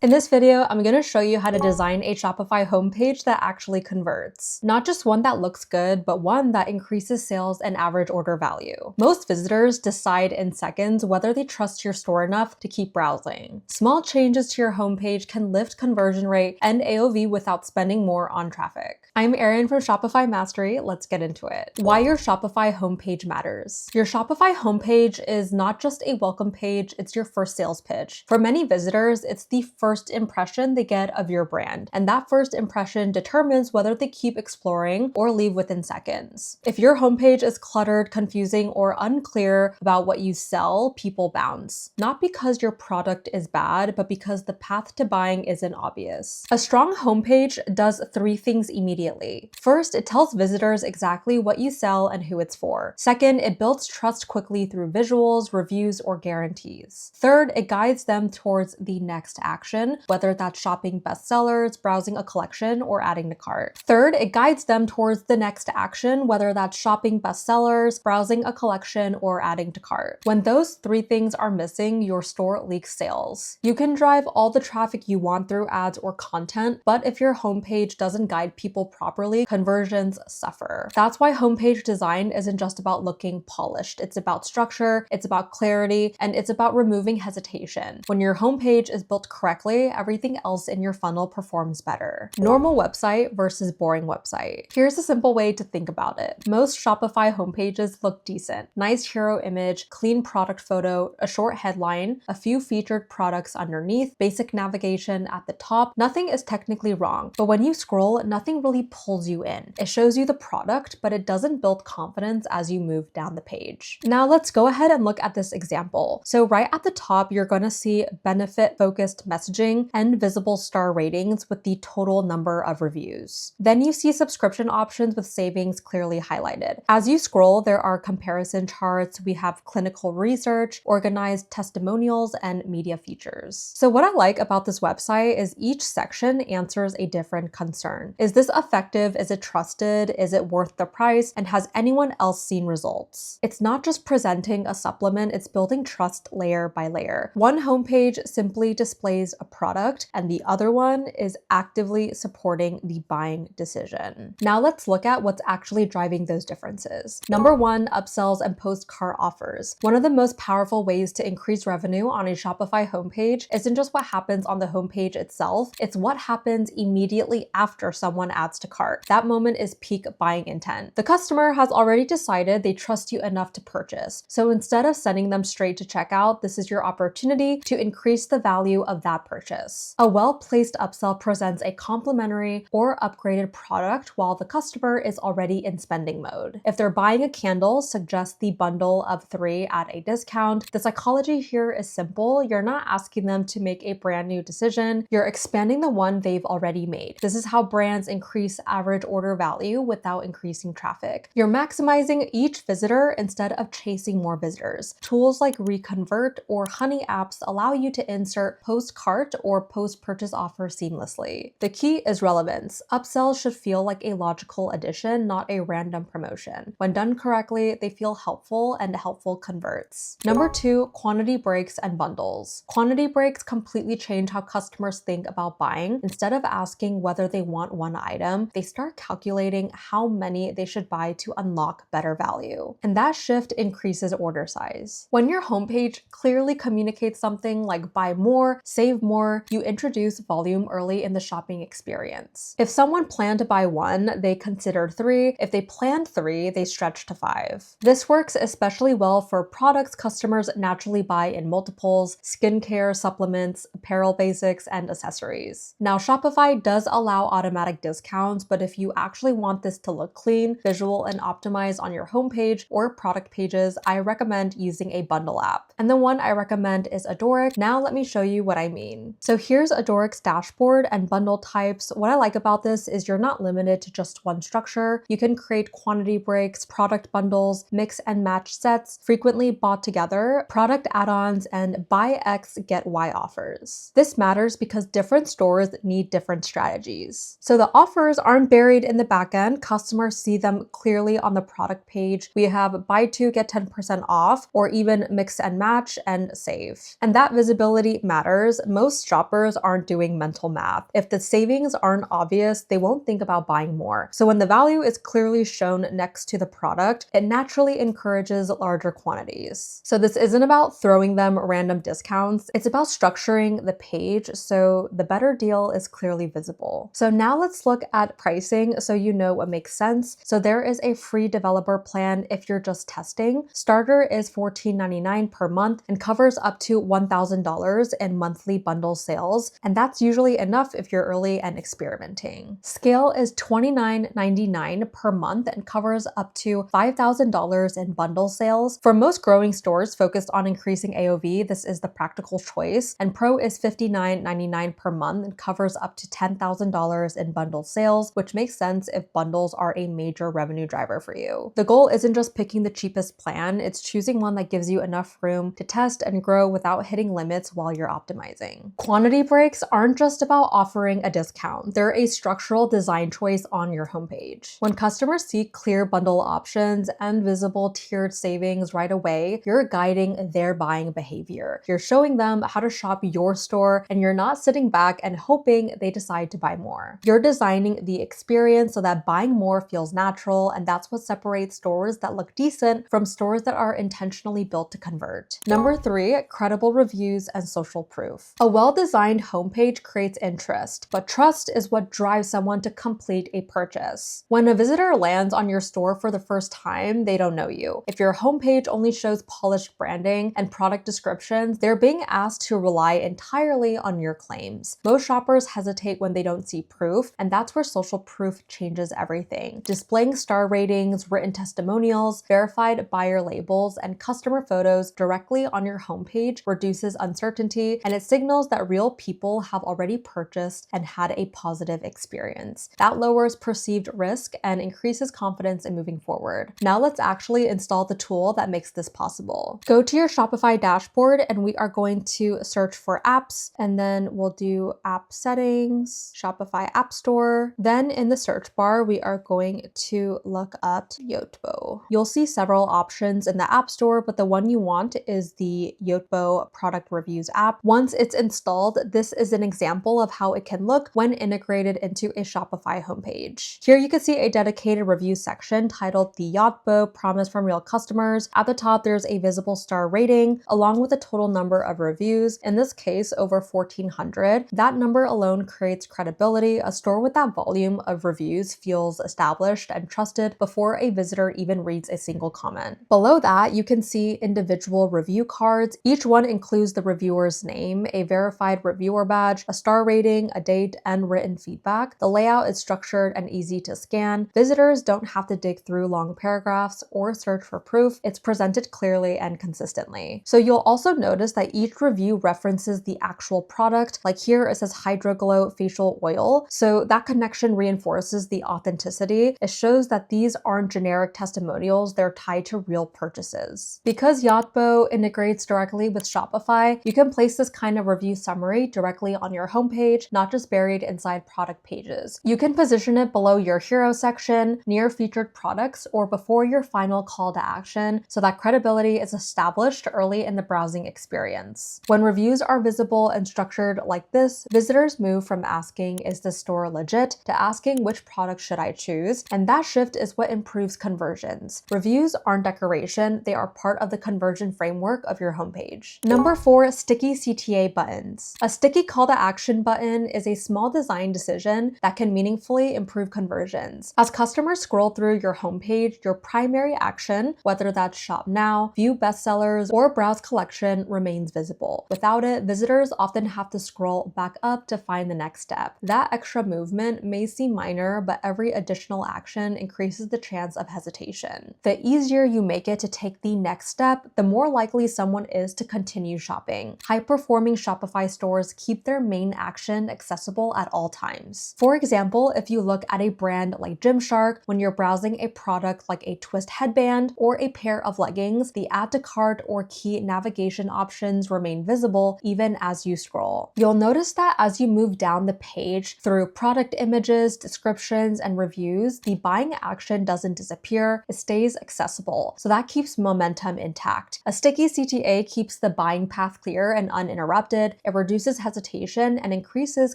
In this video, I'm going to show you how to design a Shopify homepage that actually converts. Not just one that looks good, but one that increases sales and average order value. Most visitors decide in seconds whether they trust your store enough to keep browsing. Small changes to your homepage can lift conversion rate and AOV without spending more on traffic. I'm Erin from Shopify Mastery. Let's get into it. Why your Shopify homepage matters. Your Shopify homepage is not just a welcome page, it's your first sales pitch. For many visitors, it's the first impression they get of your brand, and that first impression determines whether they keep exploring or leave within seconds. If your homepage is cluttered, confusing, or unclear about what you sell, people bounce. Not because your product is bad, but because the path to buying isn't obvious. A strong homepage does three things immediately. First, it tells visitors exactly what you sell and who it's for. Second, it builds trust quickly through visuals, reviews, or guarantees. Third, it guides them towards the next action, whether that's shopping bestsellers, browsing a collection, or adding to cart. Third, it guides them towards the next action, whether that's shopping bestsellers, browsing a collection, or adding to cart. When those three things are missing, your store leaks sales. You can drive all the traffic you want through ads or content, but if your homepage doesn't guide people properly, conversions suffer. That's why homepage design isn't just about looking polished. It's about structure, it's about clarity, and it's about removing hesitation. When your homepage is built correctly, everything else in your funnel performs better. Normal website versus boring website. Here's a simple way to think about it. Most Shopify homepages look decent. Nice hero image, clean product photo, a short headline, a few featured products underneath, basic navigation at the top. Nothing is technically wrong, but when you scroll, nothing really pulls you in. It shows you the product, but it doesn't build confidence as you move down the page. Now let's go ahead and look at this example. So right at the top, you're going to see benefit-focused messaging and visible star ratings with the total number of reviews. Then you see subscription options with savings clearly highlighted. As you scroll, there are comparison charts, we have clinical research, organized testimonials, and media features. So what I like about this website is each section answers a different concern. Is this effective? Is it trusted? Is it worth the price? And has anyone else seen results? It's not just presenting a supplement, it's building trust layer by layer. One homepage simply displays a product, and the other one is actively supporting the buying decision. Now let's look at what's actually driving those differences. Number one, upsells and post-cart offers. One of the most powerful ways to increase revenue on a Shopify homepage isn't just what happens on the homepage itself, it's what happens immediately after someone adds to cart. That moment is peak buying intent. The customer has already decided they trust you enough to purchase. So instead of sending them straight to checkout, this is your opportunity to increase the value of that purchase. A well-placed upsell presents a complimentary or upgraded product while the customer is already in spending mode. If they're buying a candle, suggest the bundle of 3 at a discount. The psychology here is simple. You're not asking them to make a brand new decision. You're expanding the one they've already made. This is how brands increase average order value without increasing traffic. You're maximizing each visitor instead of chasing more visitors. Tools like Reconvert or Honey apps allow you to insert post-cart or post-purchase offers seamlessly. The key is relevance. Upsells should feel like a logical addition, not a random promotion. When done correctly, they feel helpful, and helpful converts. Number two, quantity breaks and bundles. Quantity breaks completely change how customers think about buying. Instead of asking whether they want one item, they start calculating how many they should buy to unlock better value. And that shift increases order size. When your homepage clearly communicates something like buy more, save more, you introduce volume early in the shopping experience. If someone planned to buy 1, they considered 3. If they planned 3, they stretched to 5. This works especially well for products customers naturally buy in multiples: skincare, supplements, apparel basics, and accessories. Now, Shopify does allow automatic discounts, but if you actually want this to look clean, visual, and optimized on your homepage or product pages, I recommend using a bundle app. And the one I recommend is Adoric. Now let me show you what I mean. So here's Adoric's dashboard and bundle types. What I like about this is you're not limited to just one structure. You can create quantity breaks, product bundles, mix and match sets, frequently bought together, product add-ons, and buy X, get Y offers. This matters because different stores need different strategies. So the offers aren't buried in the backend. Customers see them clearly on the product page. We have buy 2, get 10% off, or even mix and match and save. And that visibility matters. Most most shoppers aren't doing mental math. If the savings aren't obvious, they won't think about buying more. So when the value is clearly shown next to the product, it naturally encourages larger quantities. So this isn't about throwing them random discounts. It's about structuring the page so the better deal is clearly visible. So now let's look at pricing so you know what makes sense. So there is a free developer plan if you're just testing. Starter is $14.99 per month and covers up to $1,000 in monthly bundle sales, and that's usually enough if you're early and experimenting. Scale is $29.99 per month and covers up to $5,000 in bundle sales. For most growing stores focused on increasing AOV, this is the practical choice, and Pro is $59.99 per month and covers up to $10,000 in bundle sales, which makes sense if bundles are a major revenue driver for you. The goal isn't just picking the cheapest plan, it's choosing one that gives you enough room to test and grow without hitting limits while you're optimizing. Quantity breaks aren't just about offering a discount, they're a structural design choice on your homepage. When customers see clear bundle options and visible tiered savings right away, you're guiding their buying behavior. You're showing them how to shop your store, and you're not sitting back and hoping they decide to buy more. You're designing the experience so that buying more feels natural, and that's what separates stores that look decent from stores that are intentionally built to convert. Number 3, credible reviews and social proof. A well-designed homepage creates interest, but trust is what drives someone to complete a purchase. When a visitor lands on your store for the first time, they don't know you. If your homepage only shows polished branding and product descriptions, they're being asked to rely entirely on your claims. Most shoppers hesitate when they don't see proof, and that's where social proof changes everything. Displaying star ratings, written testimonials, verified buyer labels, and customer photos directly on your homepage reduces uncertainty, and it signals that real people have already purchased and had a positive experience. That lowers perceived risk and increases confidence in moving forward. Now let's actually install the tool that makes this possible. Go to your Shopify dashboard, and we are going to search for apps, and then we'll do app settings, Shopify App Store. Then in the search bar, we are going to look up Yotpo. You'll see several options in the App Store, but the one you want is the Yotpo product reviews app. Once it's installed, this is an example of how it can look when integrated into a Shopify homepage. Here you can see a dedicated review section titled the Yotpo Promise from Real Customers. At the top, there's a visible star rating along with a total number of reviews. In this case, over 1,400. That number alone creates credibility. A store with that volume of reviews feels established and trusted before a visitor even reads a single comment. Below that, you can see individual review cards. Each one includes the reviewer's name, a verified reviewer badge, a star rating, a date, and written feedback. The layout is structured and easy to scan. Visitors don't have to dig through long paragraphs or search for proof. It's presented clearly and consistently. So you'll also notice that each review references the actual product. Like here, it says Hydro Glow Facial Oil. So that connection reinforces the authenticity. It shows that these aren't generic testimonials, they're tied to real purchases. Because Yotpo integrates directly with Shopify, you can place this kind of review summary directly on your homepage, not just buried inside product pages. You can position it below your hero section, near featured products, or before your final call to action, so that credibility is established early in the browsing experience. When reviews are visible and structured like this, visitors move from asking, "Is this store legit?" to asking, "Which product should I choose?" And that shift is what improves conversions. Reviews aren't decoration, they are part of the conversion framework of your homepage. Number 4, sticky CTA buttons. A sticky call to action button is a small design decision that can meaningfully improve conversions. As customers scroll through your homepage, your primary action, whether that's shop now, view bestsellers, or browse collection, remains visible. Without it, visitors often have to scroll back up to find the next step. That extra movement may seem minor, but every additional action increases the chance of hesitation. The easier you make it to take the next step, the more likely someone is to continue shopping. High-performing Shopify stores keep their main action accessible at all times. For example, if you look at a brand like Gymshark, when you're browsing a product like a twist headband or a pair of leggings, the add to cart or key navigation options remain visible even as you scroll. You'll notice that as you move down the page through product images, descriptions, and reviews, the buying action doesn't disappear, it stays accessible. So that keeps momentum intact. A sticky CTA keeps the buying path clear and uninterrupted, it reduces hesitation and increases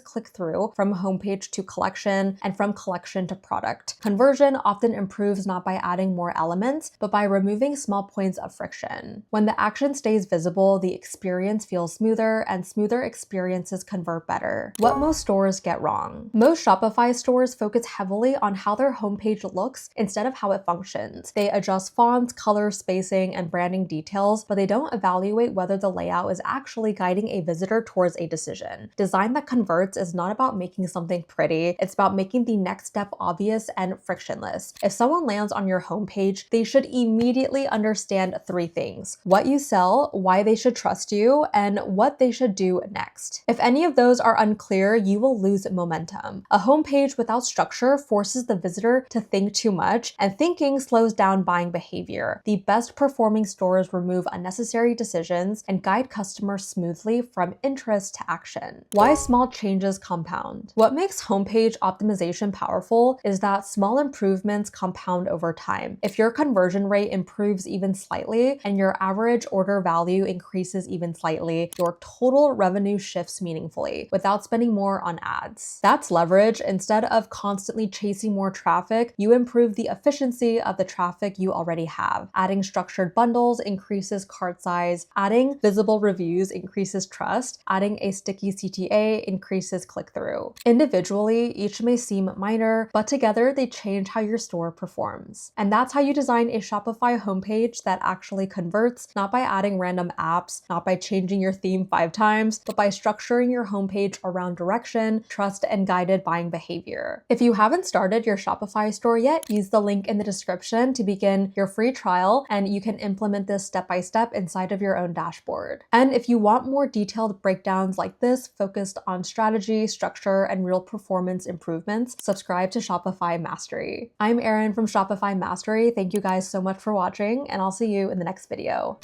click-through from homepage to collection and from collection to product. Conversion often improves not by adding more elements, but by removing small points of friction. When the action stays visible, the experience feels smoother, and smoother experiences convert better. What most stores get wrong. Most Shopify stores focus heavily on how their homepage looks instead of how it functions. They adjust fonts, color, spacing, and branding details, but they don't evaluate whether the layout is actually guiding a visitor towards a decision. Design that converts is not about making something pretty, it's about making the next step obvious and frictionless. If someone lands on your homepage, they should immediately understand 3 things: what you sell, why they should trust you, and what they should do next. If any of those are unclear, you will lose momentum. A homepage without structure forces the visitor to think too much, and thinking slows down buying behavior. The best performing stores remove unnecessary decisions and guide customers smoothly from interest to action. Why small changes compound. What makes homepage optimization powerful is that small improvements compound over time. If your conversion rate improves even slightly and your average order value increases even slightly, your total revenue shifts meaningfully without spending more on ads. That's leverage. Instead of constantly chasing more traffic, you improve the efficiency of the traffic you already have. Adding structured bundles increases cart size. Adding visible reviews increases trust. Adding a sticky CTA increases click-through. Individually, each may seem minor, but together they change how your store performs. And that's how you design a Shopify homepage that actually converts, not by adding random apps, not by changing your theme 5 times, but by structuring your homepage around direction, trust, and guided buying behavior. If you haven't started your Shopify store yet, use the link in the description to begin your free trial, and you can implement this step by step inside of your own dashboard. And if you want more detailed breakdowns like this focused on strategy, structure, and real performance improvements, subscribe to Shopify Mastery. I'm Erin from Shopify Mastery. Thank you guys so much for watching, and I'll see you in the next video.